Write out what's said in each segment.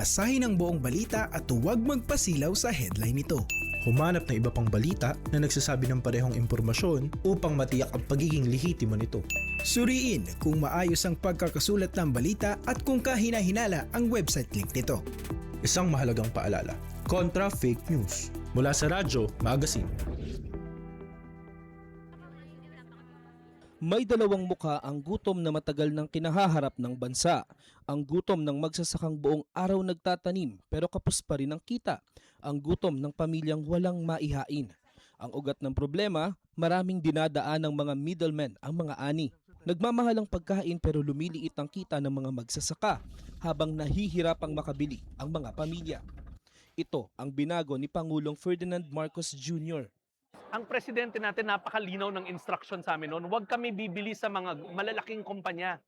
Basahin ang buong balita at huwag magpasilaw sa headline nito. Humanap ng iba pang balita na nagsasabi ng parehong impormasyon upang matiyak ang pagiging lehitimo nito. Suriin kung maayos ang pagkakasulat ng balita at kung kahina-hinala ang website link nito. Isang mahalagang paalala, kontra fake news. Mula sa Radyo Magazine. May dalawang mukha ang gutom na matagal nang kinahaharap ng bansa. Ang gutom ng magsasakang buong araw nagtatanim pero kapos pa rin ang kita. Ang gutom ng pamilyang walang maihain. Ang ugat ng problema, maraming dinadaan ng mga middlemen ang mga ani. Nagmamahal ang pagkain pero lumiliit ang kita ng mga magsasaka habang nahihirapang makabili ang mga pamilya. Ito ang binago ni Pangulong Ferdinand Marcos Jr. Ang presidente natin napakalinaw ng instruction sa amin noon, huwag kami bibili sa mga malalaking kumpanya.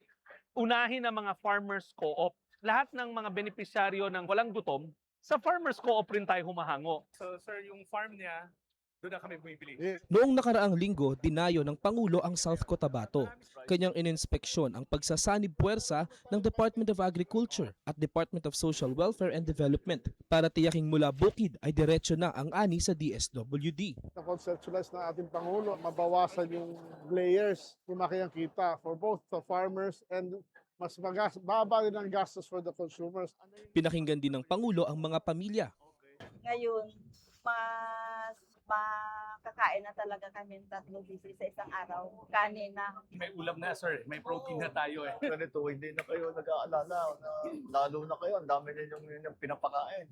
Unahin ang mga farmers co-op. Lahat ng mga benepisyaryo ng walang gutom, sa farmers co-op rin tayo humahango. So sir, yung farm niya, doon na kami bumibili. Noong nakaraang linggo, dinayo ng Pangulo ang South Cotabato. Kanyang ininspeksyon ang pagsasanib puwersa ng Department of Agriculture at Department of Social Welfare and Development para tiyaking mula bukid ay diretso na ang ani sa DSWD. Na-conceptualize na ating Pangulo, mabawasan yung layers, lumaki ang kita for both the farmers and mas baba din ang gastos for the consumers. Pinakinggan din ng Pangulo ang mga pamilya. Ngayon, mas makakain na talaga kami 3 beses sa isang araw. Kanin na. May ulam na sir, may protein na tayo eh. Ganito, hindi na kayo nag-aalala. Lalo na kayo, ang dami ninyong pinapakain.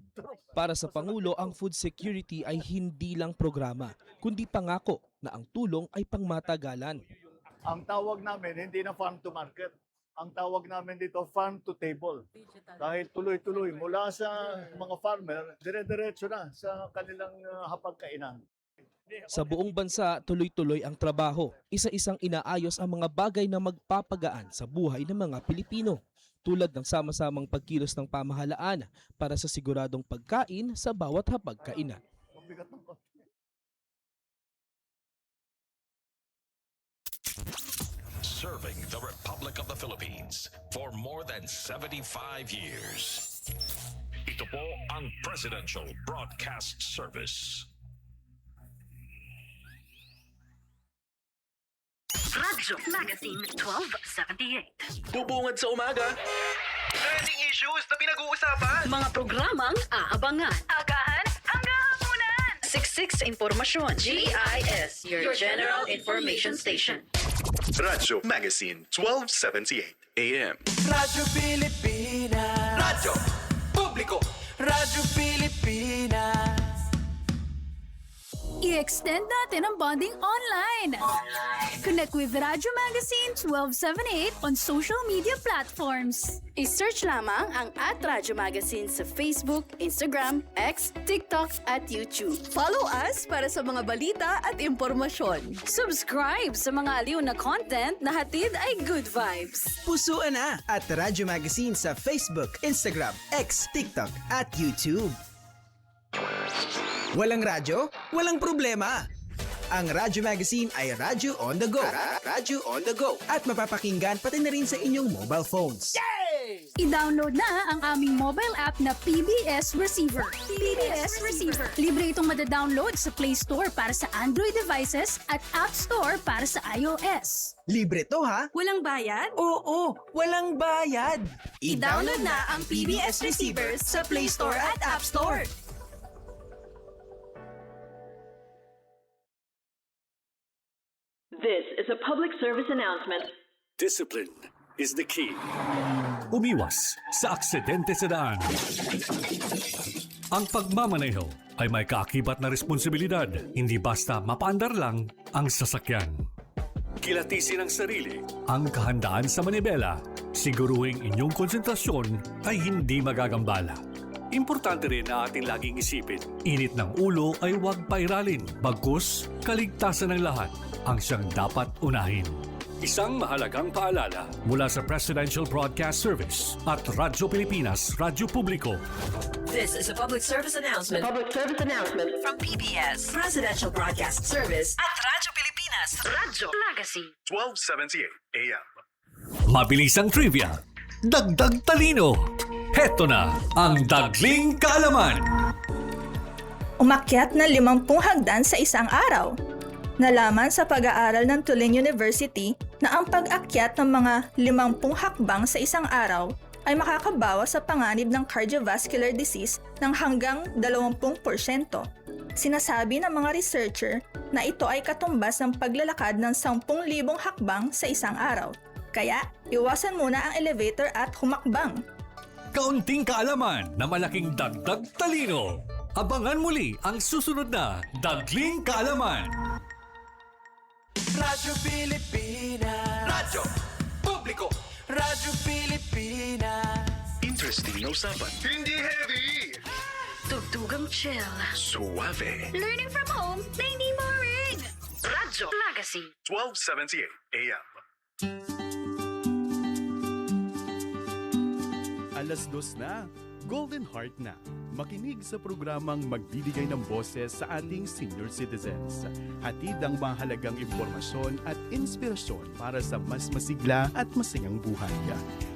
Para sa Pangulo, ang food security ay hindi lang programa, kundi pangako na ang tulong ay pangmatagalan. Ang tawag namin, hindi na farm to market. Ang tawag namin dito, farm to table. Dahil tuloy-tuloy, mula sa mga farmer, dire-diretso na sa kanilang hapagkainan. Sa buong bansa, tuloy-tuloy ang trabaho. Isa-isang inaayos ang mga bagay na magpapagaan sa buhay ng mga Pilipino. Tulad ng sama-samang pagkilos ng pamahalaan para sa siguradong pagkain sa bawat hapagkainan. Mabigat ng konti. Serving the Republic of the Philippines for more than 75 years. Ito po ang Presidential Broadcast Service. Radyo Magazine 1278. Bubungad sa umaga. Trending issues na pinag-uusapan. Mga programang aabangan. Agahan hanggang hapunan. Siksik sa impormasyon. GIS, your General Information Station. Radyo Magazine 1278 AM. Radyo Pilipinas. Radyo Publiko. Radyo Pilipinas. I-extend natin ang bonding online. Connect with Radyo Magazine 1278 on social media platforms. I-search lamang ang @Radyo Magazine sa Facebook, Instagram, X, TikTok at YouTube. Follow us para sa mga balita at impormasyon. Subscribe sa mga aliw na content na hatid ay good vibes. Pusuan na at Radyo Magazine sa Facebook, Instagram, X, TikTok at YouTube. Walang radyo? Walang problema! Ang Radyo Magazine ay radyo on the go. Radyo on the go. At mapapakinggan pati na rin sa inyong mobile phones. I-download na ang aming mobile app na PBS Receiver. PBS Receiver. Libre itong madadownload sa Play Store para sa Android devices at App Store para sa iOS. Libre to ha? Walang bayad? Oo, walang bayad. I-download na ang PBS Receiver sa Play Store at App Store. This is a public service announcement. Discipline is the key. Umiwas sa aksidente sa daan. Ang pagmamaneho ay may kaakibat na responsibilidad, hindi basta mapaandar lang ang sasakyan. Kilatisin ang sarili, ang kahandaan sa manibela, siguruhing inyong konsentrasyon ay hindi magagambala. Importante rin na ating laging isipin, init ng ulo ay huwag pairalin, bagkus kaligtasan ng lahat ang siyang dapat unahin. Isang mahalagang paalala mula sa Presidential Broadcast Service at Radyo Pilipinas, Radyo Publiko. This is a public service announcement. Public service announcement from PBS, Presidential Broadcast Service at Radyo Pilipinas, Radyo Magazine 1278 AM. Mabilisang trivia, dagdag talino, Heto na ang Dagling Kaalaman. Umakyat na 50 hagdan sa isang araw. Nalaman sa pag-aaral ng Tulane University na ang pag-akyat ng mga 50 hakbang sa isang araw ay makakabawas sa panganib ng cardiovascular disease ng hanggang 20%. Sinasabi ng mga researcher na ito ay katumbas ng paglalakad ng 10,000 hakbang sa isang araw. Kaya, iwasan muna ang elevator at humakbang. Kaunting kaalaman na malaking dagdag talino. Abangan muli ang susunod na Dagling Kaalaman. Radyo Pilipinas. Radyo Publiko. Radyo Pilipinas. Interesting na usapan. Hindi heavy. Tugtugang chill. Suave. Learning from home na hindi boring. Radyo Legacy. 1278 AM. 2:00 na. Golden Heart na. Makinig sa programang magbibigay ng boses sa ating senior citizens. Hatid ang mahalagang impormasyon at inspirasyon para sa mas masigla at masayang buhay.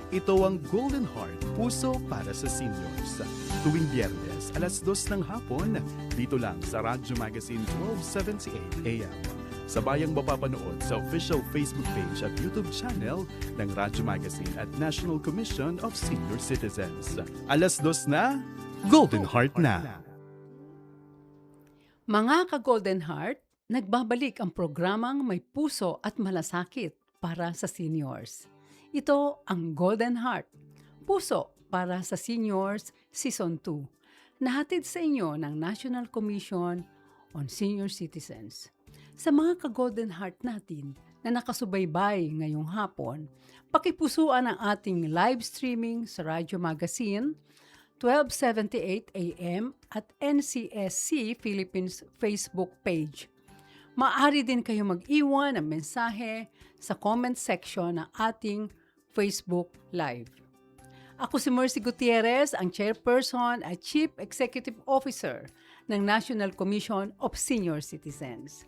Ito ang Golden Heart, puso para sa seniors. Tuwing Biyernes, 2:00 ng hapon, dito lang sa Radyo Magazine 1278 AM. Sabayang mapapanood sa official Facebook page at YouTube channel ng Radyo Magazine at National Commission of Senior Citizens. 2:00 na, Golden Heart na. Mga ka-Golden Heart, nagbabalik ang programang may puso at malasakit para sa seniors. Ito ang Golden Heart, puso para sa seniors Season 2, nahatid sa inyo ng National Commission on Senior Citizens. Sa mga ka-Golden Heart natin na nakasubaybay ngayong hapon, pakipusuan ang ating live streaming sa Radyo Magazine, 1278 AM at NCSC Philippines Facebook page. Maaari din kayo mag-iwan ng mensahe sa comment section ng ating Facebook Live. Ako si Mercy Gutierrez, ang Chairperson at Chief Executive Officer ng National Commission of Senior Citizens.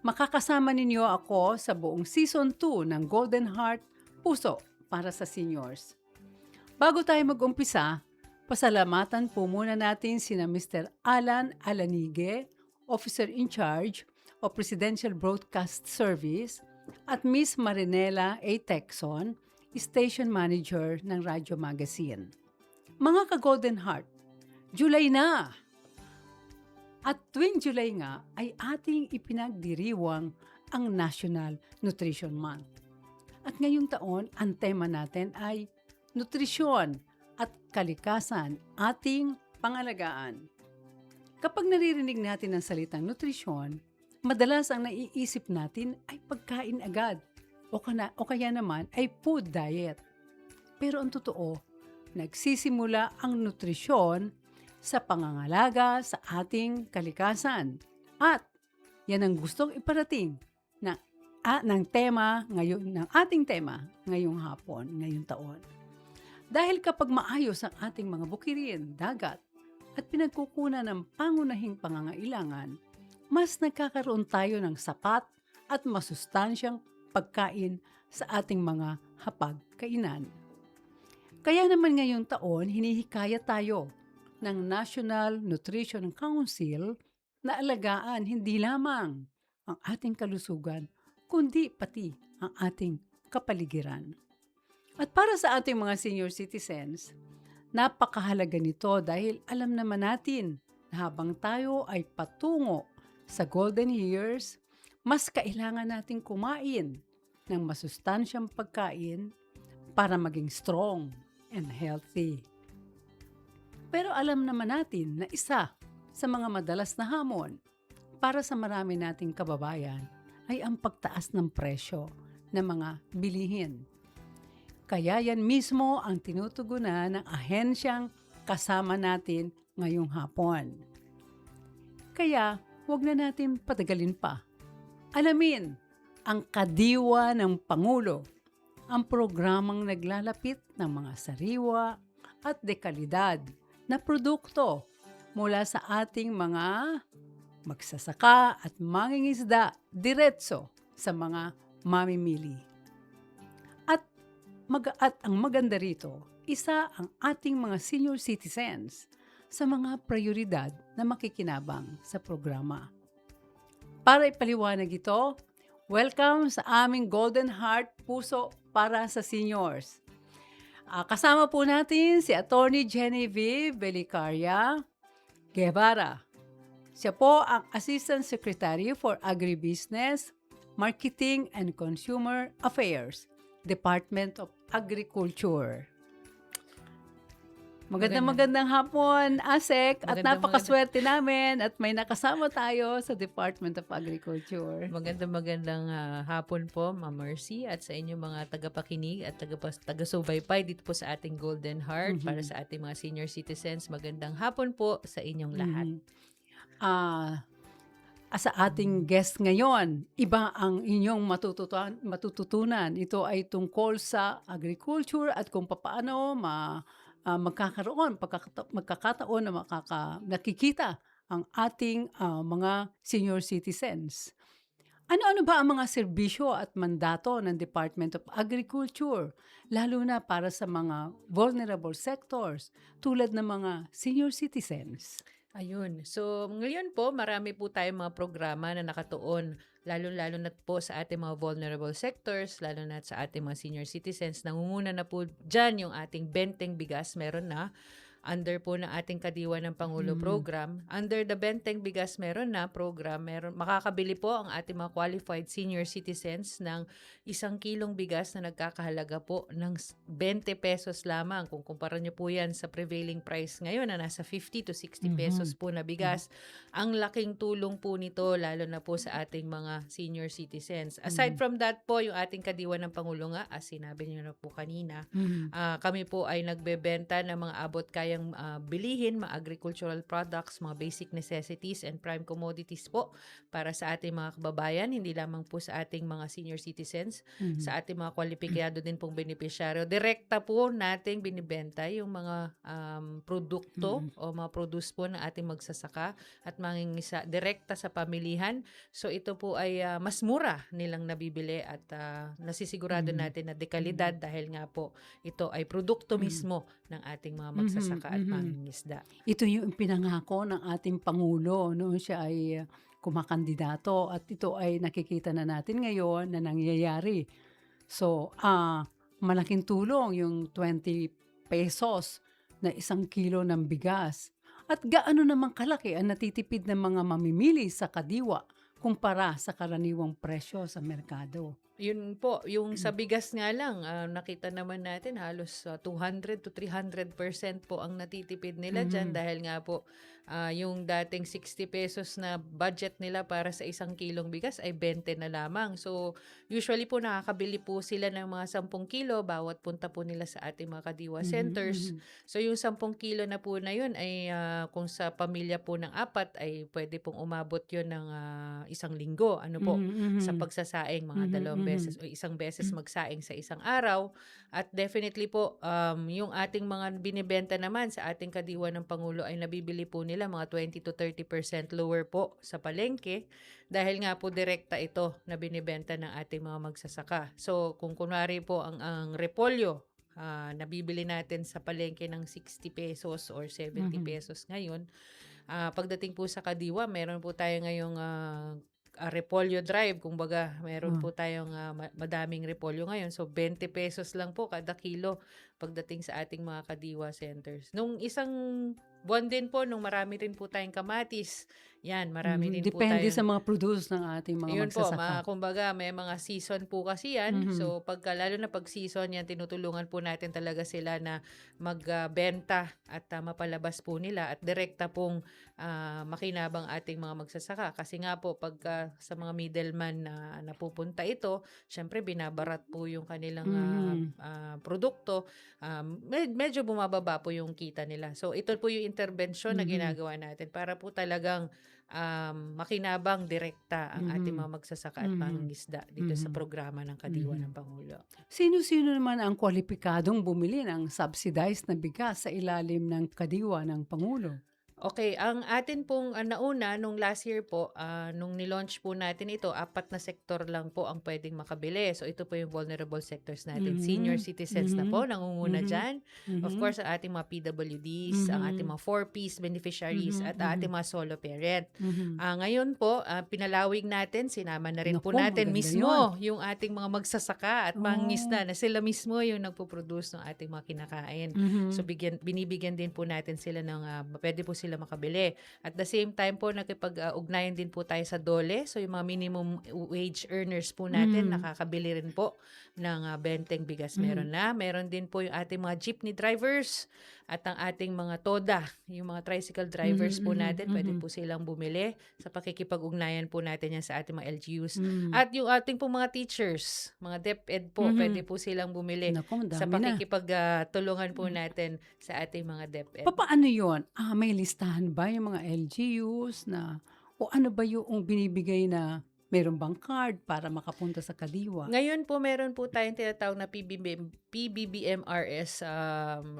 Makakasama ninyo ako sa buong Season 2 ng Golden Heart, Puso para sa Seniors. Bago tayo mag-umpisa, pasalamatan po muna natin sina Mr. Alan Alanigue, Officer in Charge of Presidential Broadcast Service, at Miss Marinela A. Texon, Station Manager ng Radyo Magazine. Mga ka-Golden Heart, July na! At tuwing July nga ay ating ipinagdiriwang ang National Nutrition Month. At ngayong taon, ang tema natin ay nutrisyon at kalikasan ating pangalagaan. Kapag naririnig natin ang salitang nutrisyon, madalas ang naiisip natin ay pagkain agad o kaya naman ay food diet. Pero ang totoo, nagsisimula ang nutrisyon sa pangangalaga sa ating kalikasan. At yan ang gustong iparating ng tema ngayon, ng ating tema ngayong hapon, ngayong taon. Dahil kapag maayos ang ating mga bukirin, dagat, at pinagkukunan ng pangunahing pangangailangan, mas nagkakaroon tayo ng sapat at masustansyang pagkain sa ating mga hapagkainan. Kaya naman ngayong taon, hinihikayat tayo ng National Nutrition Council na alagaan hindi lamang ang ating kalusugan, kundi pati ang ating kapaligiran. At para sa ating mga senior citizens, napakahalaga nito dahil alam naman natin na habang tayo ay patungo sa golden years, mas kailangan nating kumain ng masustansyang pagkain para maging strong and healthy. Pero alam naman natin na isa sa mga madalas na hamon para sa marami nating kababayan ay ang pagtaas ng presyo ng mga bilihin. Kaya yan mismo ang tinutugunan ng ahensyang kasama natin ngayong hapon. Kaya huwag na natin patagalin pa. Alamin ang kadiwa ng Pangulo, ang programang naglalapit ng mga sariwa at dekalidad na produkto mula sa ating mga magsasaka at mangingisda diretso sa mga mamimili. At ang maganda rito, isa ang ating mga senior citizens sa mga prioridad na makikinabang sa programa. Para ipaliwanag ito, welcome sa aming Golden Heart Puso para sa Seniors. Kasama po natin si Attorney Genevieve Belicaria Guevara. Siya po ang Assistant Secretary for Agribusiness, Marketing and Consumer Affairs, Department of Agriculture. Magandang hapon, ASEC, at napakaswerte namin at may nakasama tayo sa Department of Agriculture. Magandang hapon po, Ma'am Mercy, at sa inyong mga tagapakinig at taga-subaybay dito po sa ating Golden Heart para sa ating mga senior citizens. Magandang hapon po sa inyong lahat. Sa ating guest ngayon, iba ang inyong matututunan. Ito ay tungkol sa agriculture at kung paano magkakataon na nakikita ang ating mga senior citizens. Ano-ano ba ang mga serbisyo at mandato ng Department of Agriculture, lalo na para sa mga vulnerable sectors tulad ng mga senior citizens? Ayun. So, ngayon po, marami po tayong mga programa na nakatuon, lalo-lalo na po sa ating mga vulnerable sectors, lalo na sa ating mga senior citizens. Nangunguna na po dyan yung ating Benteng Bigas, meron na. Under po ng ating Kadiwa ng Pangulo program. Under the Benteng Bigas meron na program, makakabili po ang ating mga qualified senior citizens ng 1 kilong bigas na nagkakahalaga po ng 20 pesos lamang. Kung kumpara nyo po yan sa prevailing price ngayon na nasa 50 to 60 pesos po na bigas, ang laking tulong po nito lalo na po sa ating mga senior citizens. Aside from that po, yung ating Kadiwa ng Pangulo nga, as sinabi nyo na po kanina, kami po ay nagbebenta ng mga abot kayang bilihin, mga agricultural products, mga basic necessities and prime commodities po para sa ating mga kababayan, hindi lamang po sa ating mga senior citizens, sa ating mga kwalipikado din pong benepisyaryo. Direkta po nating binibenta yung mga produkto o mga produce po ng ating magsasaka at mangingisa direkta sa pamilihan. So ito po ay mas mura nilang nabibili at nasisigurado natin na dekalidad dahil nga po ito ay produkto mismo ng ating mga magsasaka at mangingisda. Ito yung pinangako ng ating Pangulo noon siya ay kumakandidato at ito ay nakikita na natin ngayon na nangyayari. So, malaking tulong yung 20 pesos na 1 kilo ng bigas. At gaano naman kalaki ang natitipid ng mga mamimili sa Kadiwa kumpara sa karaniwang presyo sa merkado. Yun po, yung sa bigas nga lang, nakita naman natin halos 200 to 300% po ang natitipid nila dyan dahil nga po yung dating 60 pesos na budget nila para sa 1 kilong bigas ay 20 na lamang. So, usually po nakakabili po sila ng mga 10 kilo bawat punta po nila sa ating mga Kadiwa centers. So, yung 10 kilo na po na yun ay kung sa pamilya po ng 4 ay pwede pong umabot yun ng 1 linggo. Ano po, sa pagsasaing mga 2 beses o 1 beses magsaing sa isang araw. At definitely po, yung ating mga binibenta naman sa ating Kadiwa ng Pangulo ay nabibili po nila mga 20 to 30% lower po sa palengke dahil nga po direkta ito na binibenta ng ating mga magsasaka. So kung kunwari po ang repolyo, nabibili natin sa palengke ng 60 pesos or 70 pesos ngayon, pagdating po sa Kadiwa, meron po tayo ngayong repolyo drive, kumbaga meron po tayong madaming repolyo ngayon. So 20 pesos lang po kada kilo pagdating sa ating mga Kadiwa centers. Nung isang buwan din po, nung marami rin po tayong kamatis, yan, marami din po tayong... Depende sa mga produce ng ating mga magsasaka. Yun po, kumbaga may mga season po kasi yan. So lalo na pag season yan, tinutulungan po natin talaga sila na magbenta at mapalabas po nila at direkta pong makinabang ating mga magsasaka. Kasi nga po, pag sa mga middleman na napupunta ito, syempre binabarat po yung kanilang produkto. Medyo bumababa po yung kita nila. So ito po yung intervention na ginagawa natin para po talagang makinabang direkta ang ating mga magsasaka at mangingisda dito sa programa ng Kadiwa ng Pangulo. Sino-sino naman ang kwalipikadong bumili ng subsidized na bigas sa ilalim ng Kadiwa ng Pangulo? Okay, ang atin pong nauna nung last year po, nung nilaunch po natin ito, 4 na sektor lang po ang pwedeng makabili. So ito po yung vulnerable sectors natin. Senior citizens na po, nangunguna dyan. Of course, ang ating mga PWDs, ang ating mga 4Ps beneficiaries, at ang ating mga solo parent. Ngayon po, pinalawig natin, sinama na rin po Naku, natin maganda mismo yung ating mga magsasaka at mangingisda na sila mismo yung nagpo-produce ng ating mga kinakain. So binibigyan din po natin sila ng pwede po sila makabili. At the same time po, nakipag-ugnayan din po tayo sa DOLE. So yung mga minimum wage earners po natin, nakakabili rin po ng benteng bigas. Meron na. Meron din po yung ating mga jeepney drivers at ang ating mga TODA, yung mga tricycle drivers po natin, pwede po silang bumili sa pakikipag-ugnayan po natin yan sa ating mga LGUs. At yung ating po mga teachers, mga DepEd po, pwede po silang bumili sa pakikipag-tulungan po natin sa ating mga DepEd. Paano yun? May listahan ba yung mga LGUs na, o ano ba yung binibigay na meron bang card para makapunta sa Kadiwa? Ngayon po, meron po tayong tinatawag na PBBMRS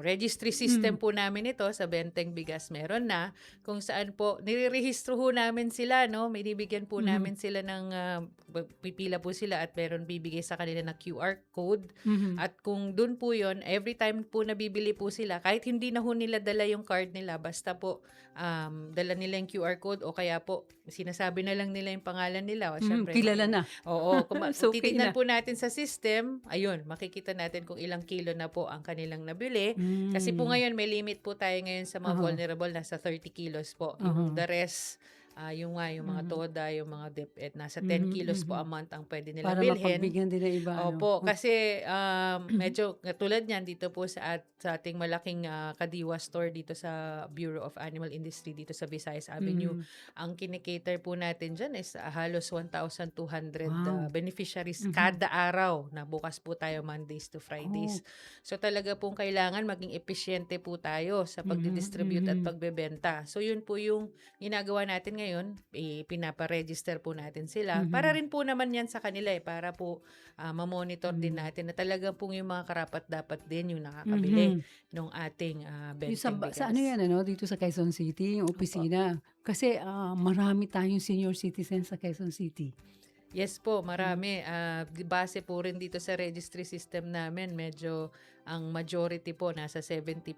registry system po namin ito sa benteng bigas. Meron na kung saan po nirerehistro ho namin sila, no? May bibigyan po namin sila ng pipila po sila at meron bibigay sa kanila na QR code. At kung dun po yon, every time po nabibili po sila, kahit hindi na ho nila dala yung card nila, basta po dala nila yung QR code o kaya po sinasabi na lang nila yung pangalan nila. Syempre, kilala na. Oo. Kung So, titignan po natin sa system, ayun, makikita natin kung ilang kilo na po ang kanilang nabili. Kasi po ngayon, may limit po tayo ngayon sa mga vulnerable, nasa 30 kilos po. Yung the rest, yung mga TODA, yung mga DepEd, nasa 10 kilos po a month ang pwede nila para bilhin. mapagbigyan din ng iba. Opo, kasi medyo katulad niyan dito po sa ating malaking Kadiwa store dito sa Bureau of Animal Industry dito sa Visayas Avenue. Ang kinikater po natin dyan is halos 1,200 beneficiaries kada araw na bukas po tayo Mondays to Fridays. So talaga pong kailangan maging epesyente po tayo sa pagdidistribute at pagbebenta. So yun po yung ginagawa natin ngayon, pinapa-register po natin sila. Para rin po naman yan sa kanila para po ma-monitor din natin na talaga pong yung mga karapat dapat din yung nakakabili ng ating benteng bigas. Sa ano yan, dito sa Quezon City, yung opisina. Kasi marami tayong senior citizens sa Quezon City. Yes po, marami. Base po rin dito sa registry system namin, medyo ang majority po nasa 70%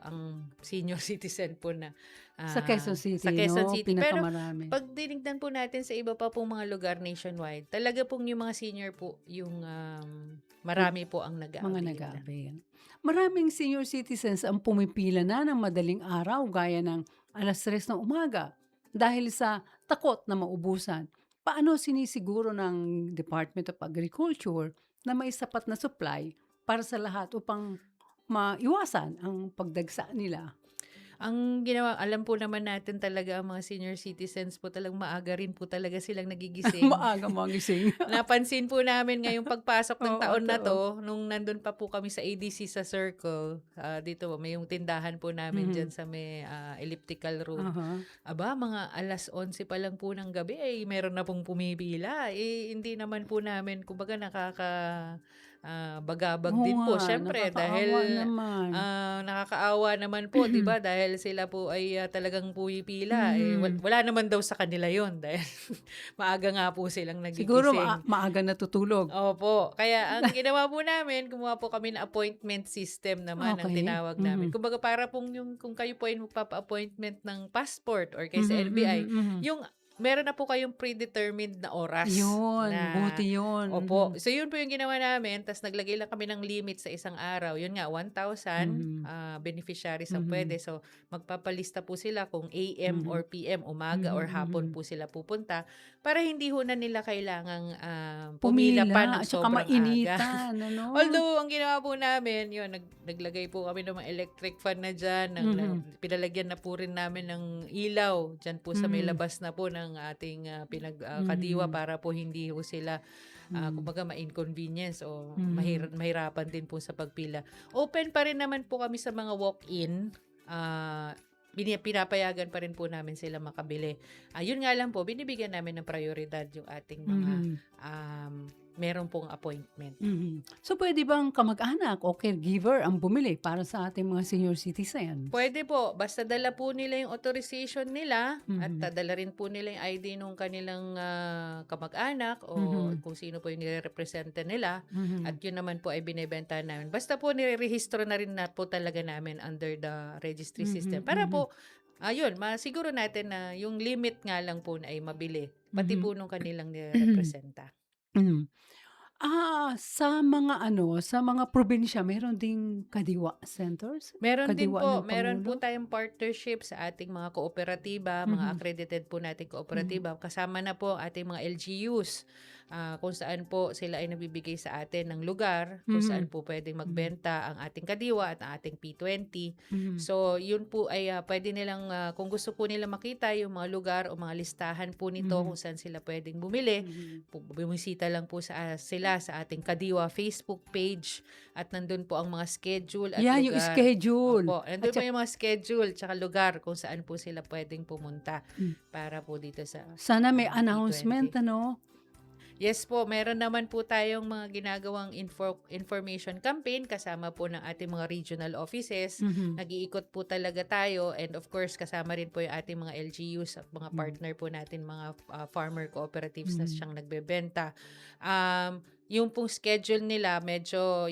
ang senior citizen po na sa Quezon City, sa Quezon City. Pero pag dinignan po natin sa iba pa pong mga lugar nationwide, talaga pong yung mga senior po, yung marami po ang nag-avail. Maraming senior citizens ang pumipila na ng madaling araw gaya ng 3:00 ng umaga dahil sa takot na maubusan. Paano sinisiguro ng Department of Agriculture na may sapat na supply para sa lahat upang maiwasan ang pagdagsa nila? Ang ginawa, alam po naman natin talaga ang mga senior citizens po talagang maaga rin po talaga silang nagigising. Maaga magising. Napansin po namin ngayong pagpasok ng taon na to, nung nandun pa po kami sa ADC sa Circle, dito may yung tindahan po namin dyan sa may elliptical road. Aba, mga 11:00 pa lang po ng gabi, meron na pong pumipila. Hindi naman po namin, kumbaga bagabag din po. Siyempre, dahil nakakaawa naman po, di ba? Dahil sila po ay talagang pumipila. Wala naman daw sa kanila yon dahil maaga nga po silang nagigising. Siguro maaga natutulog. Opo. Kaya ang ginawa po namin, gumawa po kami ng appointment system naman ang tinawag namin. Kumbaga para pong kung kayo po ay magpapa-appointment ng passport or kay sa NBI, yung meron na po kayong predetermined na oras. Yun, buti yun. Opo. So yun po yung ginawa namin. Tapos naglagay lang kami ng limit sa isang araw. Yun nga, 1,000 beneficiaries ang pwede. So magpapalista po sila kung AM or PM, umaga or hapon po sila pupunta para hindi ho na nila kailangang pumila pa ng sobrang aga. Although, ang ginawa po namin, yun, naglagay po kami ng mga electric fan na dyan. Pinalagyan na po rin namin ng ilaw dyan po sa may labas na po ng ating pinagkadiwa para po hindi ho sila kumbaga ma-inconvenience o mahirapan din po sa pagpila. Open pa rin naman po kami sa mga walk-in. Pinapayagan pa rin po namin sila makabili. Yun nga lang po, binibigyan namin ng prioridad yung ating mga meron pong appointment. So pwede bang kamag-anak o caregiver ang bumili para sa ating mga senior citizens? Pwede po, basta dala po nila yung authorization nila at dala rin po nila yung ID nung kanilang kamag-anak o kung sino po yung nire-representa nila at yun naman po ay binebenta namin. Basta po nire-rehistro na rin na po talaga namin under the registry system. Para po, ayun, masiguro natin na yung limit nga lang po na ay mabili, pati po nung kanilang nire-representa. Sa mga probinsya, meron ding kadiwa centers? Meron din Kadiwa po, ng meron po Pangulo? tayong partnership sa ating mga kooperatiba, mga accredited po nating kooperatiba. Kasama na po ang ating mga LGUs, kung saan po sila ay nagbibigay sa atin ng lugar, kung saan po pwedeng magbenta ang ating kadiwa at ang ating P20. So, yun po ay pwede nilang, kung gusto po nila makita yung mga lugar o mga listahan po nito kung saan sila pwedeng bumili, bumisita lang po sila sa ating Kadiwa Facebook page at nandun po ang mga schedule at Yan, lugar. yung schedule. Opo, nandun At po yung mga schedule tsaka lugar kung saan po sila pwedeng pumunta para po dito sa Sana may P20. announcement, ano? Yes po, meron naman po tayong mga ginagawang information campaign kasama po ng ating mga regional offices. Nag-iikot po talaga tayo and of course kasama rin po yung ating mga LGUs at mga partner po natin, mga farmer cooperatives na siyang nagbebenta. Yung pong schedule nila, medyo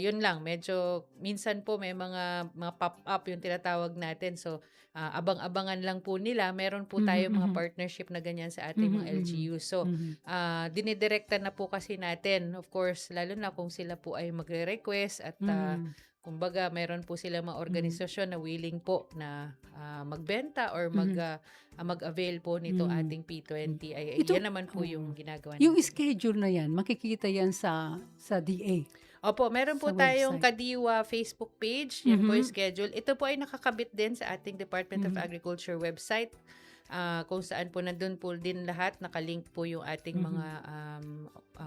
minsan po may mga pop-up yung tinatawag natin. So, abang-abangan lang po nila. Meron po tayo mga partnership na ganyan sa ating mga LGU. So, dinidirekta na po kasi natin, of course, lalo na kung sila po ay magre-request at kumbaga, meron po sila mga organisasyon na willing po na magbenta or mag-avail po nito ating P20. Yan naman po yung ginagawa natin. Yung schedule na yan, makikita yan sa DA. Opo, meron po Sa tayong website. Kadiwa Facebook page. Yan po yung schedule. Ito po ay nakakabit din sa ating Department of Agriculture website. Kung saan po nandun po din lahat, nakalink po yung ating mga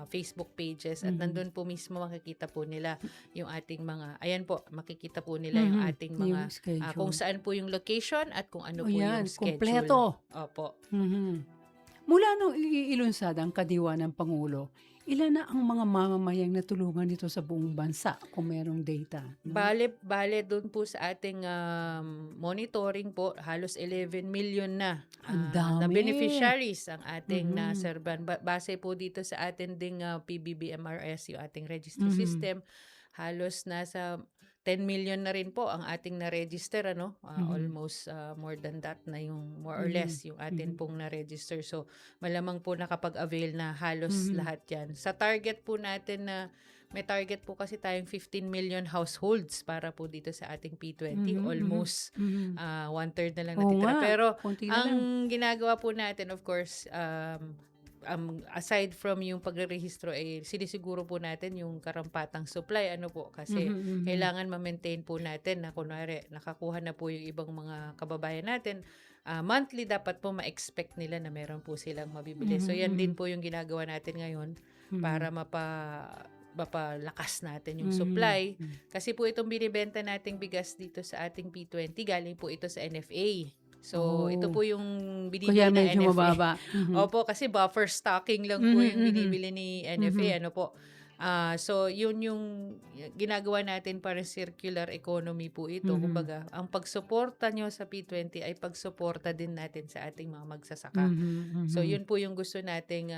Facebook pages at nandun po mismo makikita po nila yung ating mga, ayan po, makikita po nila yung ating Yung mga, schedule. kung saan po yung location at kung ano po Ayan, yung schedule. kompleto. Opo. Mula nung iilunsad ang kadiwa ng Pangulo, ilan na ang mga mamamayang natulungan nito sa buong bansa kung merong data? No? Bale doon po sa ating monitoring po, halos 11 million na Ang na dami. beneficiaries ang ating naserban. Base po dito sa ating ding PBBMRS, yung ating registry system, halos nasa 10 million na rin po ang ating na-register, ano? Almost more than that na yung more or less yung atin pong na-register. So, malamang po nakapag-avail na halos lahat yan. Sa target po natin na may target po kasi tayong 15 million households para po dito sa ating P20. Almost one-third na lang Oo natitira. nga, Pero konti na ang ginagawa po natin, of course, aside from yung pagre-rehistro, sinisiguro po natin yung karampatang supply, kasi kailangan ma-maintain po natin na kunwari nakakuha na po yung ibang mga kababayan natin, monthly dapat po ma-expect nila na meron po silang mabibili. So yan din po yung ginagawa natin ngayon para mapalakas natin yung supply. Kasi po itong binibenta nating bigas dito sa ating P20, galing po ito sa NFA. So, ito po yung binibili Kaya ng medyo NFA. mababa. Opo, kasi buffer stocking lang po yung binibili ni NFA. So, yun yung ginagawa natin para circular economy po ito. Kumbaga, ang pagsuporta nyo sa P20 ay pagsuporta din natin sa ating mga magsasaka. So, yun po yung gusto nating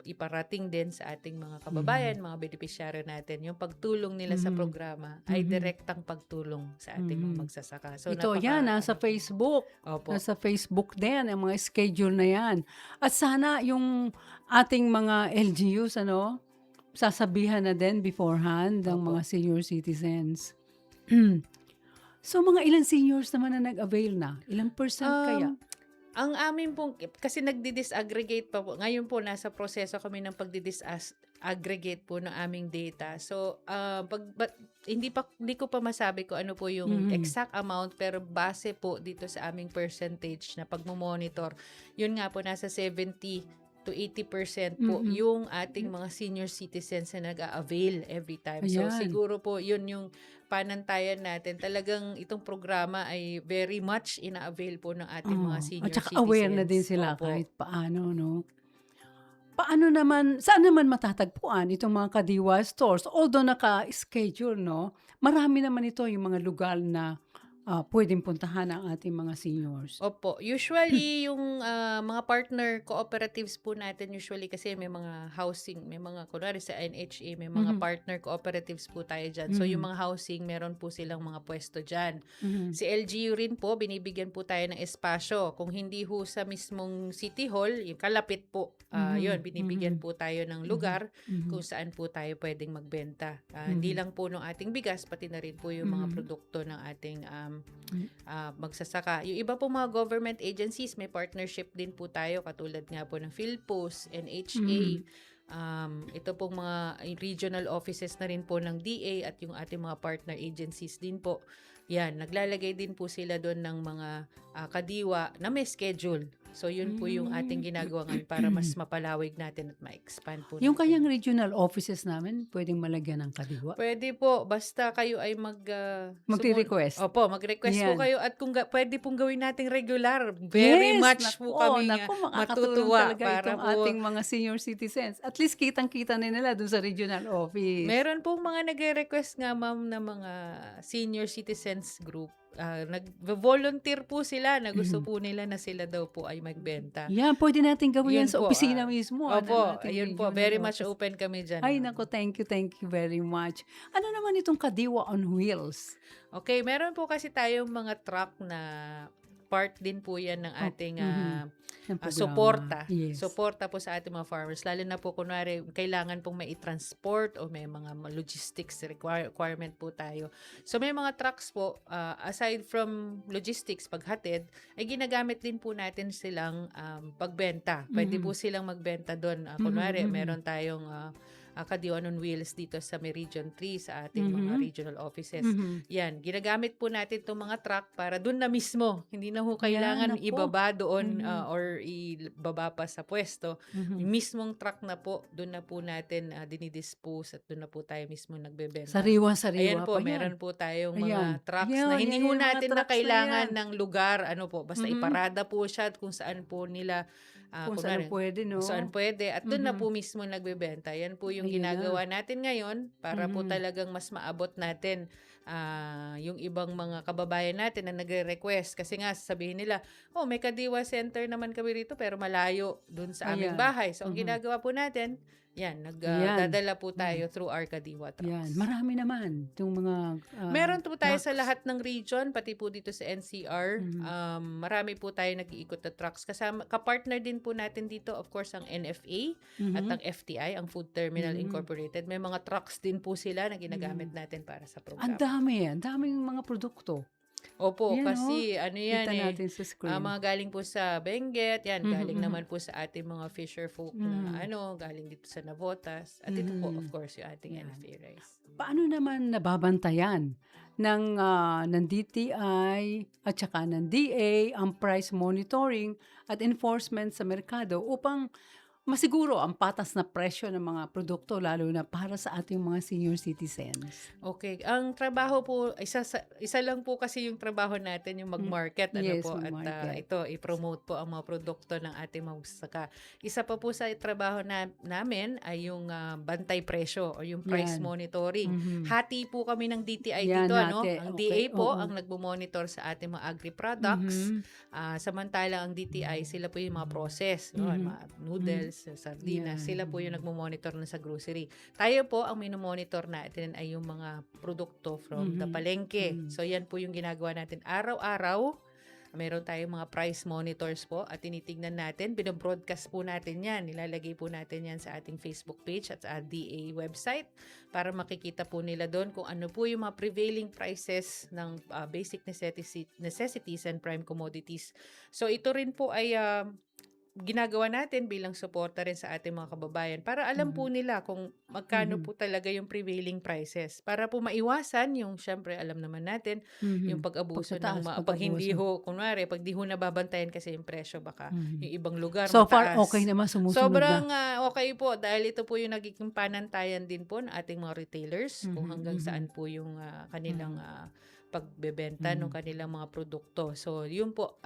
iparating din sa ating mga kababayan, mga beneficiary natin. Yung pagtulong nila sa programa ay direktang pagtulong sa ating mga magsasaka. So, Ito yan, nasa Facebook. Opo. Nasa Facebook din, ang mga schedule na yan. At sana yung ating mga LGUs, sasabihan na din beforehand ng mga senior citizens. So, mga ilang seniors naman na nag-avail na? Ilang percent kaya? Ang amin pong, kasi nagdi-disaggregate pa po. Ngayon po, nasa proseso kami ng pagdi-disaggregate po ng aming data. So, hindi ko pa masabi ko ano po yung exact amount, pero base po dito sa aming percentage na pagmamonitor, yun nga po, nasa 70 to 80% po yung ating mga senior citizens na nag-a-avail every time. So, Ayan. siguro po, yun yung panantayan natin. Talagang itong programa ay very much ina-avail po ng ating mga senior At saka citizens. aware na din sila Opo. kahit paano, no? Saan naman matatagpuan itong mga Kadiwa stores? Although naka-schedule, no? Marami naman ito yung mga lugar na pwedeng puntahan ang ating mga seniors. Opo. Usually, yung mga partner cooperatives po natin, usually kasi may mga housing, may mga, kunwari sa NHA, may mga partner cooperatives po tayo dyan. So, yung mga housing, meron po silang mga pwesto dyan. Si LGU rin po, binibigyan po tayo ng espasyo. Kung hindi ho sa mismong City Hall, yung kalapit po, yun, binibigyan po tayo ng lugar kung saan po tayo pwedeng magbenta. Hindi lang po ng ating bigas, pati na rin po yung mga produkto ng ating magsasaka. Yung iba po mga government agencies, may partnership din po tayo, katulad nga po ng PhilPost, NHA, ito pong mga regional offices na rin po ng DA at yung ating mga partner agencies din po. Yan, naglalagay din po sila doon ng mga kadiwa na may schedule. So, yun po yung ating ginagawa ngayon para mas mapalawig natin at ma-expand po Yung natin. kayang regional offices namin, pwedeng malagyan ng Kadiwa. Pwede po, basta kayo ay Magre-request. Opo, mag-request po Yan. kayo at kung pwede pong gawin nating regular, very much po kami makakatulong matutuwa talaga para itong po. ating mga senior citizens. At least kitang-kita na nila doon sa regional office. Meron pong mga nagre-request nga ma'am na mga senior citizens group. Nag-volunteer po sila na gusto po nila na sila daw po ay magbenta. Yan, pwede natin gawin Yun yan sa po, opisina mismo. Opo, ng ating ayun po. regional Very much office. open kami dyan. Ay, nako, thank you very much. Ano naman itong Kadiwa on Wheels? Okay, meron po kasi tayong mga truck na part din po yan ng ating Ng programa. suporta. Yes. Suporta po sa ating mga farmers. Lalo na po kunwari, kailangan pong may transport o may mga logistics requirement po tayo. So may mga trucks po, aside from logistics, paghatid, ay ginagamit din po natin silang pagbenta. Pwede po silang magbenta doon. Kunwari, meron tayong Kadiwa on Wheels dito sa may Region 3 sa ating mga regional offices. Yan, ginagamit po natin itong mga truck para doon na mismo. Hindi na ho kailangan Yan, ako. ibaba doon or ibaba pa sa pwesto. Yung mismong truck na po, doon na po natin dinidispose at doon na po tayo mismo nagbebenta. Sariwa-sariwa Ayan po, pa yan. meron po tayong Ayan. mga trucks Yan, na hindi yan, ho yung mga natin na trucks na kailangan yan. ng lugar. Ano po, basta iparada po siya at kung saan po nila Kung saan pwede, no? saan pwede. At doon na po mismo nagbebenta. Yan po yung Ayun ginagawa natin ngayon para po talagang mas maabot natin yung ibang mga kababayan natin na nagre-request. Kasi nga, sabihin nila, may Kadiwa Center naman kami rito pero malayo doon sa aming Ayan. bahay. So, ang ginagawa po natin, yan, nagdadala po tayo through our Kadiwa trucks. Yan, marami naman itong mga Meron po tayo sa trucks. lahat ng region, pati po dito sa NCR. Marami po tayo nag-iikot na trucks. Kasama, kapartner din po natin dito, of course, ang NFA at ang FTI, ang Food Terminal Incorporated. May mga trucks din po sila na ginagamit natin para sa Ang programa. daming mga produkto. Opo, Yan, kasi ano yan Kita natin sa screen. mga galing po sa Benguet, yan, galing naman po sa ating mga fisher folk na galing dito sa Navotas. At ito po, of course, yung ating NFA rice. Paano naman nababantayan ng DTI at saka ng DA ang price monitoring at enforcement sa merkado upang masiguro ang patas na presyo ng mga produkto lalo na para sa ating mga senior citizens? Okay, ang trabaho po, isa lang po kasi yung trabaho natin, yung mag-market, Yes, at mag-market. ito, i-promote po ang mga produkto ng ating magsasaka. Isa pa po sa trabaho namin ay yung bantay presyo o yung price Yan. monitoring. Hati po kami ng DTI Yan, dito, ano? hati. Ang Okay, DA po oo. ang nagmo-monitor sa ating mga agri-products. Samantala ang DTI, sila po yung mga process, no? Mga noodles, sardinas, sila po yung nagmo-monitor na sa grocery. Tayo po, ang minomonitor natin ay yung mga produkto from the palengke. So, yan po yung ginagawa natin araw-araw. Meron tayong mga price monitors po at tinitignan natin, binobroadcast po natin yan. Nilalagay po natin yan sa ating Facebook page at sa DA website para makikita po nila doon kung ano po yung mga prevailing prices ng basic necessities and prime commodities. So, ito rin po ay ginagawa natin bilang suporta rin sa ating mga kababayan para alam po nila kung magkano po talaga yung prevailing prices para po maiwasan yung, syempre alam naman natin, yung pag-abuso pag hindi ho, kunwari, pag di ho nababantayan kasi yung presyo, baka yung ibang lugar So mataas. far, okay naman, sumusunod Sobrang na. okay po dahil ito po yung nagiging panantayan din po ng ating mga retailers kung hanggang saan po yung kanilang pagbebenta ng kanilang mga produkto. So, yun po,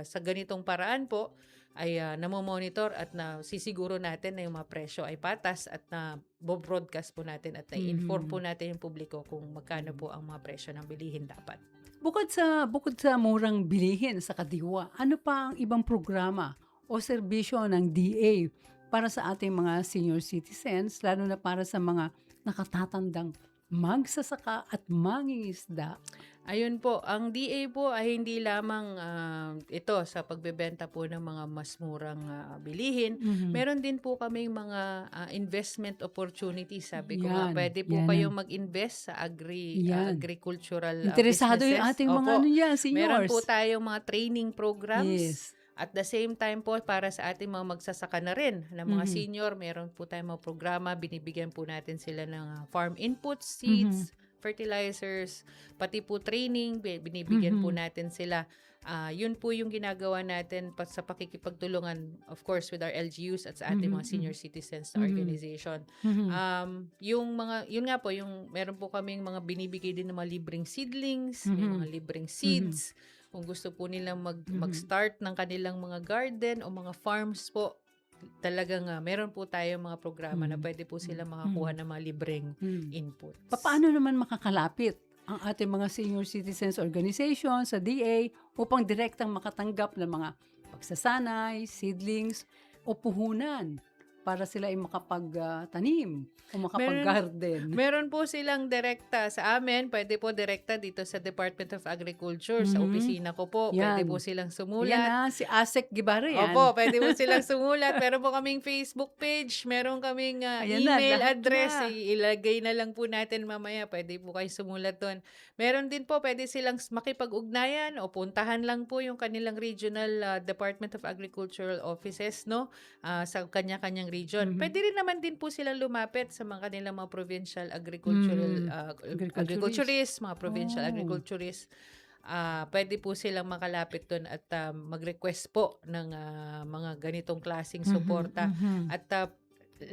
sa ganitong paraan po, ay namomonitor at na sisiguro natin na yung mga presyo ay patas at na broadcast po natin at na-inform po natin yung publiko kung magkano po ang mga presyo ng bilihin dapat. Bukod sa murang bilihin sa Kadiwa, ano pa ang ibang programa o serbisyo ng DA para sa ating mga senior citizens, lalo na para sa mga nakatatandang magsasaka at mangingisda? Ayun po, ang DA po ay hindi lamang ito sa pagbebenta po ng mga mas murang bilihin. Meron din po kaming mga investment opportunities. Sabi ko nga, pwede po kayong mag-invest sa agricultural Interesado businesses. yung ating mga seniors. Meron po tayong mga training programs. Yes. At the same time po, para sa ating mga magsasaka na rin, na mga senior, meron po tayong mga programa, binibigyan po natin sila ng farm inputs, seeds, fertilizers, pati po training, binibigyan po natin sila. Yun po yung ginagawa natin sa pakikipagtulungan, of course, with our LGUs at sa ating mga senior citizens na organization. Yun nga po, meron po kaming mga binibigay din ng mga libreng seedlings, may mga libreng seeds. Kung gusto po nilang mag-start ng kanilang mga garden o mga farms po, talagang meron po tayong mga programa na pwede po sila makakuha ng mga libreng input. Paano naman makakalapit ang ating mga senior citizens organization sa DA upang direktang makatanggap ng mga pagsasanay, seedlings o puhunan para sila ay makapagtanim o makapag-garden? Meron po silang direkta sa amin. Pwede po direkta dito sa Department of Agriculture, sa opisina ko po. Pwede po silang sumulat. Yan si Asek Guevara yan. Opo, pwede po silang sumulat. Meron po kaming Facebook page. Meron kaming email address. Ilagay na lang po natin mamaya. Pwede po kayo sumulat doon. Meron din po, pwede silang makipag-ugnayan o puntahan lang po yung kanilang regional Department of Agricultural offices, no? Sa kanya-kanyang region. Pwede rin naman din po silang lumapit sa mga kanilang mga provincial agriculturists, mga provincial agriculturists. Pwede po silang makalapit doon at mag-request po ng mga ganitong klaseng suporta. At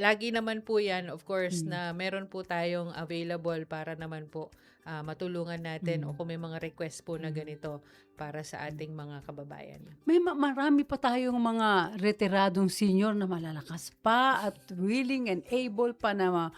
lagi naman po yan, of course, na meron po tayong available para naman po matulungan natin o kung may mga request po na ganito para sa ating mga kababayan. May marami pa tayong mga retiradong senior na malalakas pa at willing and able pa na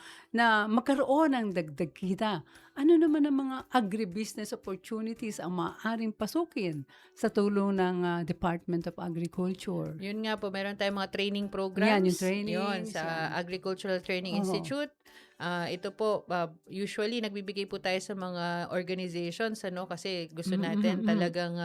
magkaroon ng dagdag kita. Ano naman ang mga agribusiness opportunities ang maaaring pasukin sa tulong ng Department of Agriculture? Yun nga po, meron tayong mga training programs. Yan, yung training. Yun, sa Agricultural Training Institute. Ito po, usually nagbibigay po tayo sa mga organizations, kasi gusto natin talagang,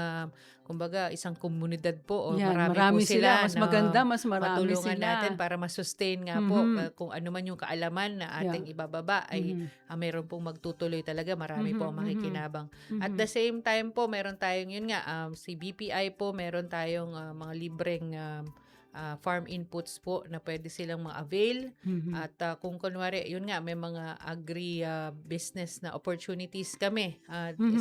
kumbaga, isang komunidad po o marami po sila. Mas maganda, mas marami matulungan sila. natin para masustain nga po kung ano man yung kaalaman na ating ibababa ay mayroon pong magtutuloy talaga. Marami po ang makikinabang. At the same time po, meron tayong, yun nga, si BPI po, meron tayong mga libreng farm inputs po na pwede silang ma-avail. At kung kunwari, yun nga, may mga agri-business na opportunities kami.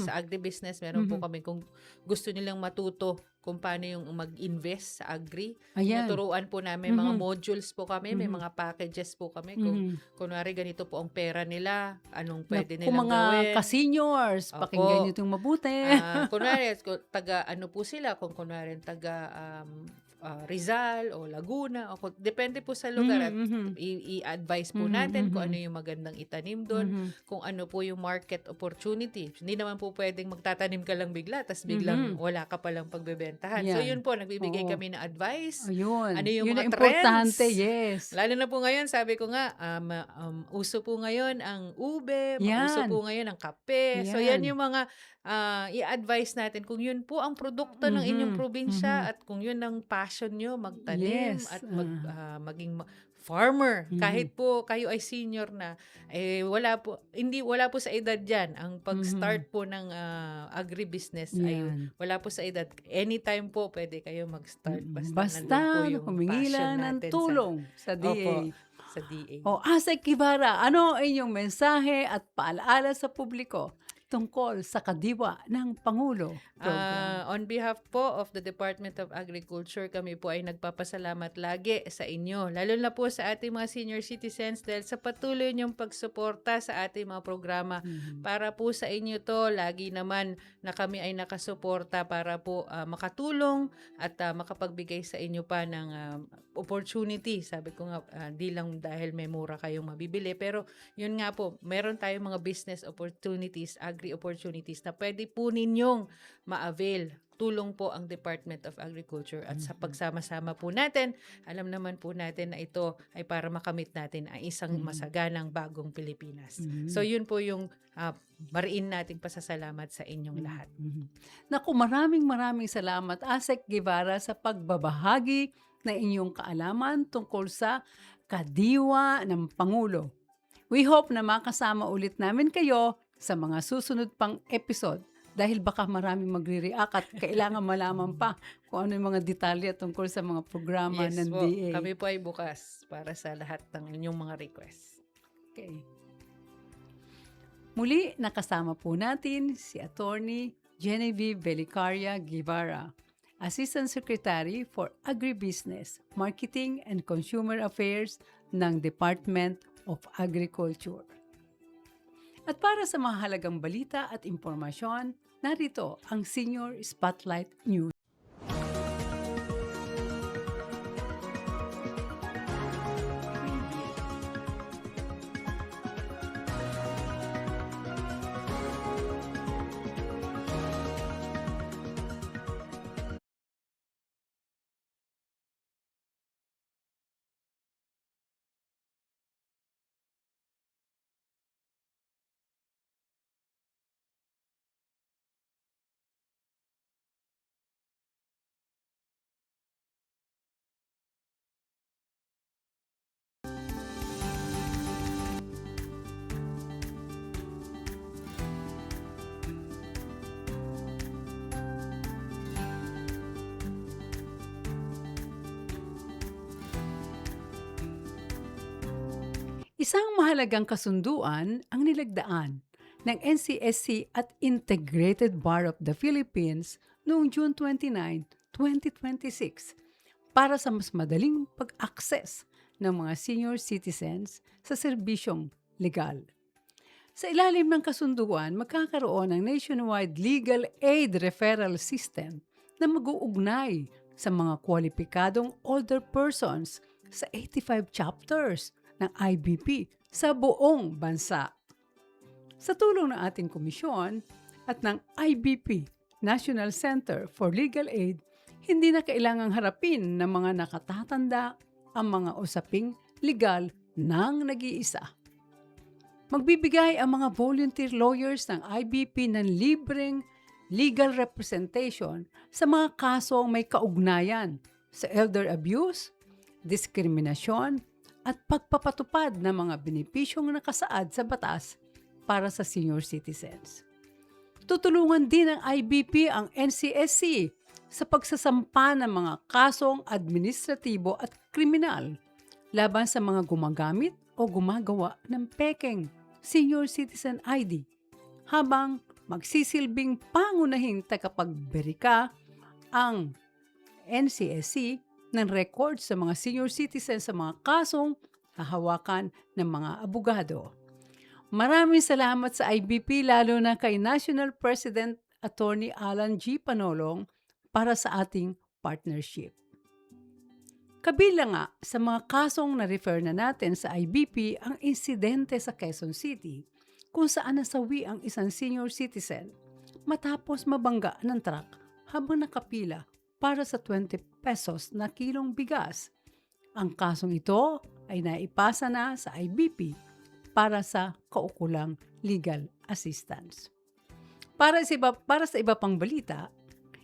Sa agri-business, meron po kami kung gusto nilang matuto kung paano yung mag-invest sa agri. Naturuan po namin mga modules po kami, may mga packages po kami. Kung kunwari ganito po ang pera nila, anong pwede nilang kung mga gawin. ka-seniors, pakinggan nyo itong mabuti. Kunwari, taga ano po sila, kung kunwari taga Rizal o Laguna, depende po sa lugar at i-advise po natin kung ano yung magandang itanim doon, kung ano po yung market opportunity. Hindi naman po pwedeng magtatanim ka lang bigla tas biglang wala ka palang pagbebentahan. So yun po, nagbibigay kami ng advice. Ano yung mga importante, trends. yes. Lalo na po ngayon, sabi ko nga, uso po ngayon ang ube, uso po ngayon ang kape. So yan yung mga i-advise natin kung yun po ang produkto ng inyong probinsya at kung yun ang passion nyo, magtanim at maging farmer. Kahit po kayo ay senior na, wala po sa edad yan. Ang pag-start po ng agribusiness ay wala po sa edad. Anytime po pwede kayo mag-start. Basta humingi lang ng tulong sa DA. Sa DA. Asek Guevara, ano ang inyong mensahe at paalaala sa publiko tungkol sa Kadiwa ng Pangulo program. On behalf po of the Department of Agriculture, kami po ay nagpapasalamat lagi sa inyo, lalo na po sa ating mga senior citizens dahil sa patuloy niyong pagsuporta sa ating mga programa. Para po sa inyo to, lagi naman na kami ay nakasuporta para po makatulong at makapagbigay sa inyo pa ng opportunity. Sabi ko nga, di lang dahil may mura kayong mabibili, pero yun nga po, meron tayong mga business opportunities, agri-opportunities na pwede po ninyong ma-avail. Tulong po ang Department of Agriculture at sa pagsama-sama po natin, alam naman po natin na ito ay para makamit natin ang isang masaganang bagong Pilipinas. So yun po yung mariin nating pasasalamat sa inyong lahat. Naku, maraming salamat Asek Guevara sa pagbabahagi na inyong kaalaman tungkol sa Kadiwa ng Pangulo. We hope na makasama ulit namin kayo sa mga susunod pang episode dahil baka maraming magre-react at kailangan malaman pa kung ano yung mga detalye tungkol sa mga programa Yes ng po, DA. kami po ay bukas para sa lahat ng inyong mga requests. Okay. Muli, nakasama po natin si Attorney Genevieve Belicaria Guevara, Assistant Secretary for Agribusiness, Marketing and Consumer Affairs ng Department of Agriculture. At para sa mahalagang balita at impormasyon, narito ang Senior Spotlight News. Isang mahalagang kasunduan ang nilagdaan ng NCSC at Integrated Bar of the Philippines noong June 29, 2026 para sa mas madaling pag-access ng mga senior citizens sa serbisyong legal. Sa ilalim ng kasunduan, magkakaroon ng nationwide legal aid referral system na mag-uugnay sa mga kwalipikadong older persons sa 85 chapters ng IBP sa buong bansa. Sa tulong ng ating komisyon at ng IBP, National Center for Legal Aid, hindi na kailangang harapin ng mga nakatatanda ang mga usaping legal ng nag-iisa. Magbibigay ang mga volunteer lawyers ng IBP ng libreng legal representation sa mga kasong may kaugnayan sa elder abuse, diskriminasyon, at pagpapatupad ng mga benepisyong nakasaad sa batas para sa senior citizens. Tutulungan din ng IBP ang NCSC sa pagsasampa ng mga kasong administratibo at kriminal laban sa mga gumagamit o gumagawa ng pekeng senior citizen ID habang magsisilbing pangunahing tagapagberika ang NCSC ng record sa mga senior citizens sa mga kasong hahawakan ng mga abogado. Maraming salamat sa IBP lalo na kay National President Attorney Alan G. Panolong para sa ating partnership. Kabilang nga sa mga kasong na-refer na natin sa IBP ang insidente sa Quezon City kung saan nasawi ang isang senior citizen matapos mabangga ng truck habang nakapila para sa 20 pesos na kilong bigas. Ang kasong ito ay naipasa na sa IBP para sa kaukulang legal assistance. Para sa iba pang balita,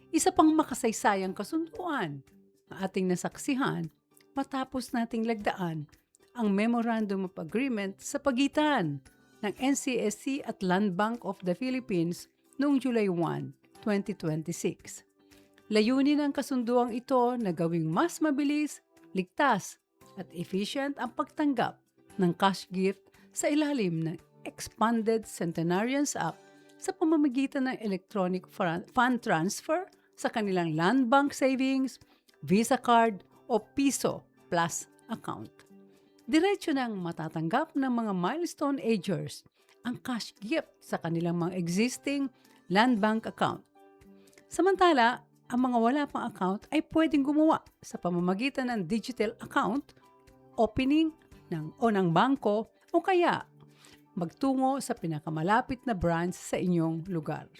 isa pang makasaysayang kasunduan na ating nasaksihan matapos nating lagdaan ang Memorandum of Agreement sa pagitan ng NCSC at Land Bank of the Philippines noong July 1, 2026. Layunin ng kasunduang ito na gawing mas mabilis, ligtas at efficient ang pagtanggap ng cash gift sa ilalim ng Expanded Centenarians Act sa pamamagitan ng electronic fund transfer sa kanilang Land Bank Savings, Visa Card o Piso Plus account. Diretso nang matatanggap ng mga milestone agers ang cash gift sa kanilang mga existing Land Bank account. Samantala, ang mga wala pang account ay pwedeng gumawa sa pamamagitan ng digital account, opening ng bangko o kaya magtungo sa pinakamalapit na branch sa inyong lugar.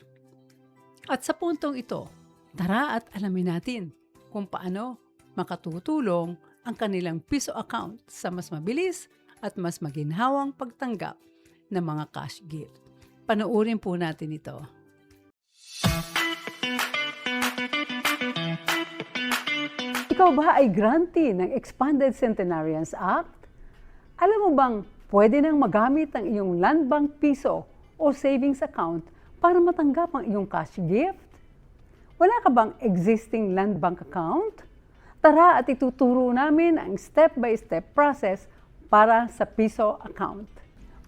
At sa puntong ito, tara at alamin natin kung paano makatutulong ang kanilang piso account sa mas mabilis at mas maginhawang pagtanggap ng mga cash gift. Panoorin po natin ito. Ikaw ba ay grantee ng Expanded Centenarians Act? Alam mo bang pwede nang magamit ang iyong Land Bank Piso o savings account para matanggap ang iyong cash gift? Wala ka bang existing Land Bank account? Tara at ituturo namin ang step-by-step process para sa Piso account.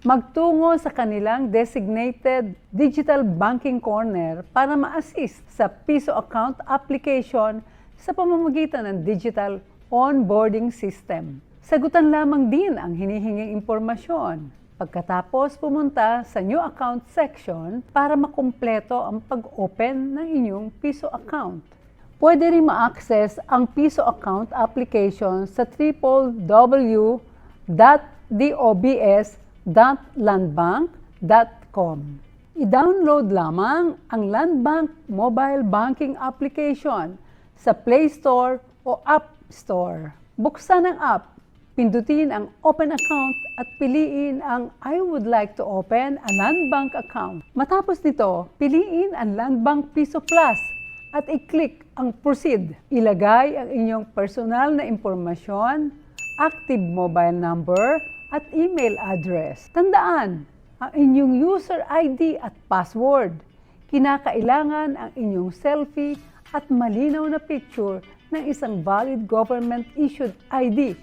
Magtungo sa kanilang designated digital banking corner para ma-assist sa Piso account application sa pamamagitan ng digital onboarding system. Sagutan lamang din ang hinihinging impormasyon. Pagkatapos pumunta sa New Account section para makumpleto ang pag-open ng inyong Piso account. Pwede rin ma-access ang Piso account application sa www.dobs.landbank.com. I-download lamang ang Landbank mobile banking application sa Play Store o App Store. Buksan ang app, pindutin ang Open Account at piliin ang I would like to open a Landbank account. Matapos nito, piliin ang Landbank Piso Plus at i-click ang Proceed. Ilagay ang inyong personal na impormasyon, active mobile number at email address. Tandaan, ang inyong user ID at password. Kinakailangan ang inyong selfie at malinaw na picture ng isang valid government-issued ID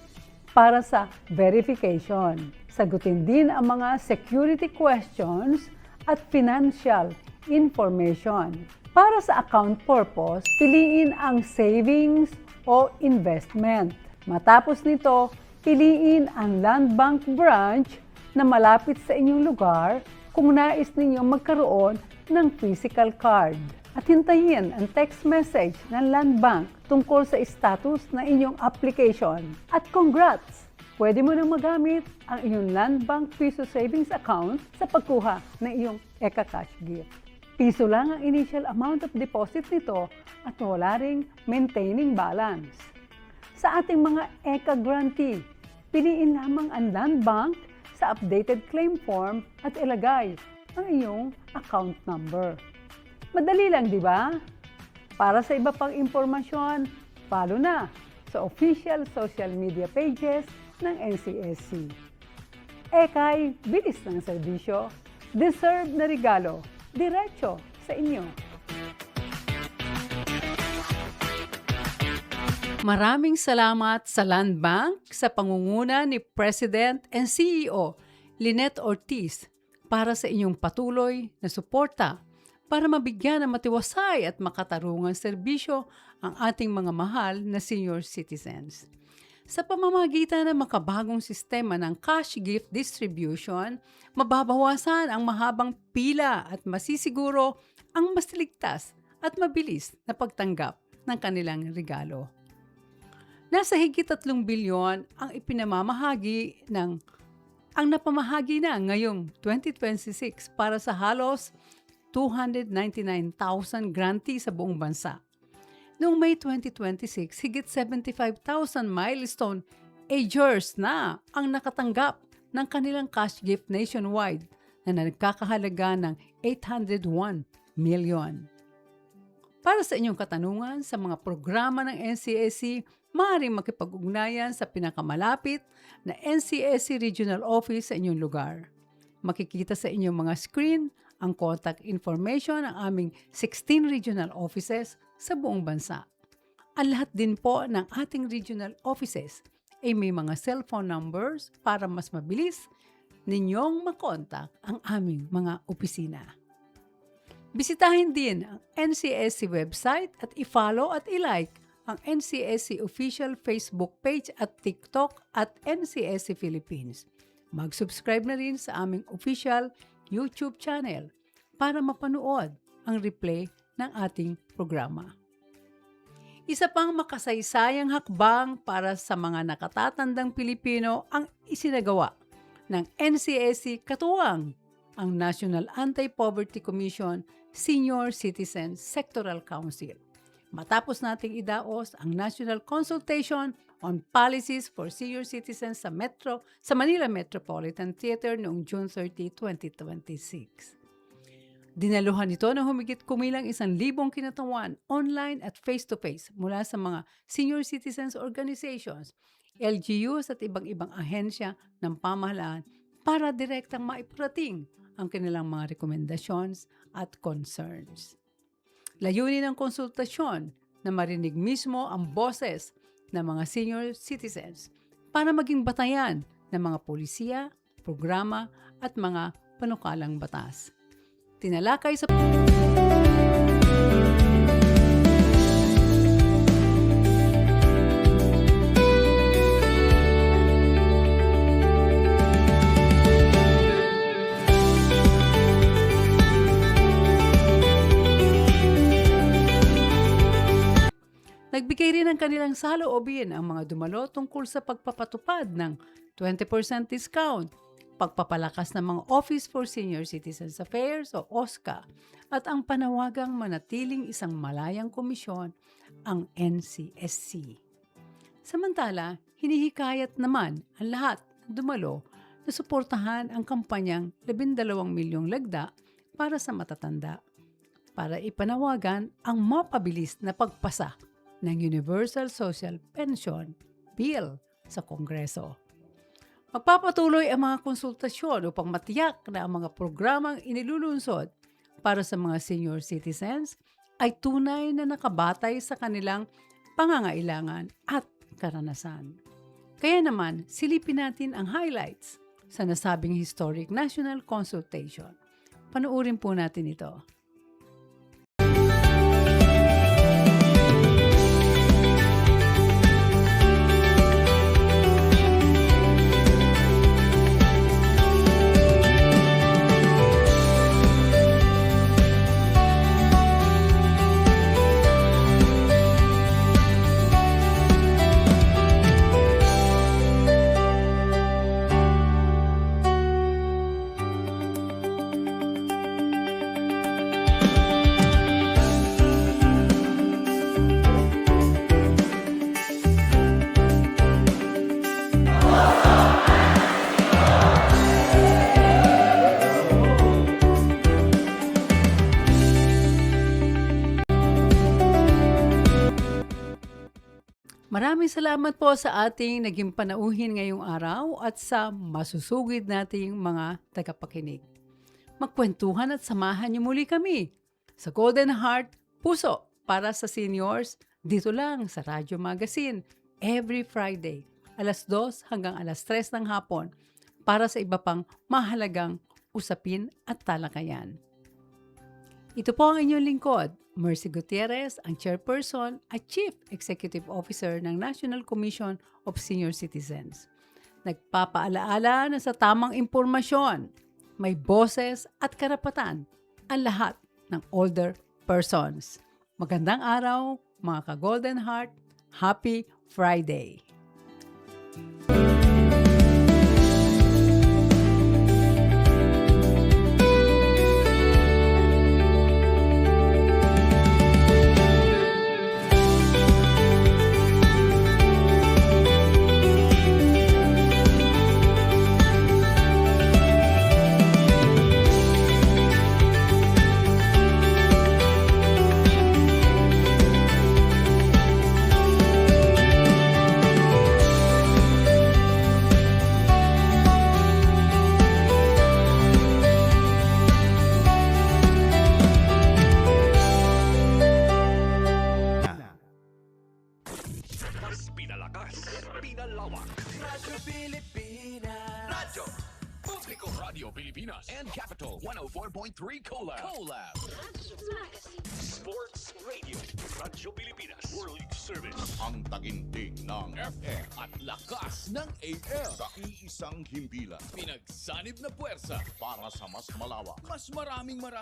para sa verification. Sagutin din ang mga security questions at financial information. Para sa account purpose, piliin ang savings o investment. Matapos nito, piliin ang Land Bank branch na malapit sa inyong lugar kung nais ninyong magkaroon ng physical card. At hintayin ang text message ng Land Bank tungkol sa status ng inyong application. At congrats! Pwede mo nang magamit ang iyong Land Bank Piso Savings account sa pagkuha ng iyong ECA Cash Gift. Piso lang ang initial amount of deposit nito at wala ring maintaining balance. Sa ating mga ECA grantee, piliin lamang ang Land Bank sa updated claim form at ilagay ang iyong account number. Madali lang, di ba? Para sa iba pang impormasyon, follow na sa official social media pages ng NCSC. Ekay, bilis ng serbisyo, deserve na regalo, diretso sa inyo. Maraming salamat sa Land Bank sa pangunguna ni President and CEO Lynette Ortiz para sa inyong patuloy na suporta para mabigyan ng matiwasay at makatarungang serbisyo ang ating mga mahal na senior citizens. Sa pamamagitan ng makabagong sistema ng cash gift distribution, mababawasan ang mahabang pila at masisiguro ang mas ligtas at mabilis na pagtanggap ng kanilang regalo. Nasa higit 3 bilyon ang napamahagi na ngayong 2026 para sa halos 299,000 grantee sa buong bansa. Noong May 2026, higit 75,000 milestone agers na ang nakatanggap ng kanilang cash gift nationwide na nagkakahalaga ng 801 million. Para sa inyong katanungan sa mga programa ng NCSC, maaaring makipag-ugnayan sa pinakamalapit na NCSC Regional Office sa inyong lugar. Makikita sa inyong mga screen ang contact information ng aming 16 regional offices sa buong bansa. Ang lahat din po ng ating regional offices ay may mga cellphone numbers para mas mabilis ninyong makontak ang aming mga opisina. Bisitahin din ang NCSC website at i-follow at i-like ang NCSC official Facebook page at TikTok at NCSC Philippines. Mag-subscribe na rin sa aming official YouTube channel para mapanood ang replay ng ating programa. Isa pang makasaysayang hakbang para sa mga nakatatandang Pilipino ang isinagawa ng NCSC katuwang ang National Anti-Poverty Commission Senior Citizen Sectoral Council. Matapos nating idaos ang National Consultation on Policies for Senior Citizens sa Manila Metropolitan Theater noong June 30, 2026. Dinaluhan ito ng humigit kumilang 1,000 kinatawan online at face-to-face mula sa mga senior citizens organizations, LGUs at ibang-ibang ahensya ng pamahalaan para direktang maiparating ang kanilang mga rekomendasyon at concerns. Layunin ng konsultasyon na marinig mismo ang boses ng mga senior citizens para maging batayan ng mga polisiya, programa at mga panukalang batas. Tinalakay sa Nagbigay rin ng kanilang saloobin ang mga dumalo tungkol sa pagpapatupad ng 20% discount, pagpapalakas ng mga Office for Senior Citizens Affairs o OSCA, at ang panawagang manatiling isang malayang komisyon ang NCSC. Samantala, hinihikayat naman ang lahat ng dumalo na suportahan ang kampanyang 12 milyong lagda para sa matatanda para ipanawagan ang mapabilis na pagpasa ng Universal Social Pension Bill sa Kongreso. Magpapatuloy ang mga konsultasyon upang matiyak na ang mga programang inilulunsod para sa mga senior citizens ay tunay na nakabatay sa kanilang pangangailangan at karanasan. Kaya naman, silipin natin ang highlights sa nasabing historic national consultation. Panuurin po natin ito. Maraming salamat po sa ating naging panauhin ngayong araw at sa masusugid nating mga tagapakinig. Magkwentuhan at samahan niyo muli kami sa Golden Heart Puso para sa Seniors dito lang sa Radyo Magazine every Friday alas 2 hanggang alas 3 ng hapon para sa iba pang mahalagang usapin at talakayan. Ito po ang inyong lingkod, Mercy Gutierrez, ang Chairperson at Chief Executive Officer ng National Commission of Senior Citizens. Nagpapaalaala na sa tamang impormasyon, may boses at karapatan ang lahat ng older persons. Magandang araw, mga ka-Golden Heart. Happy Friday! Pinalakas, pinalawak. Radyo Pilipinas. Radyo Publiko Radio. Radio Pilipinas and Capital 104.3 Collab. Sports Radio. Radyo Pilipinas. World Service. Ang tagintig ng FM At lakas ng AM. sa iisang himpilan Pinagsanib na puwersa. para sa mas malawak Mas maraming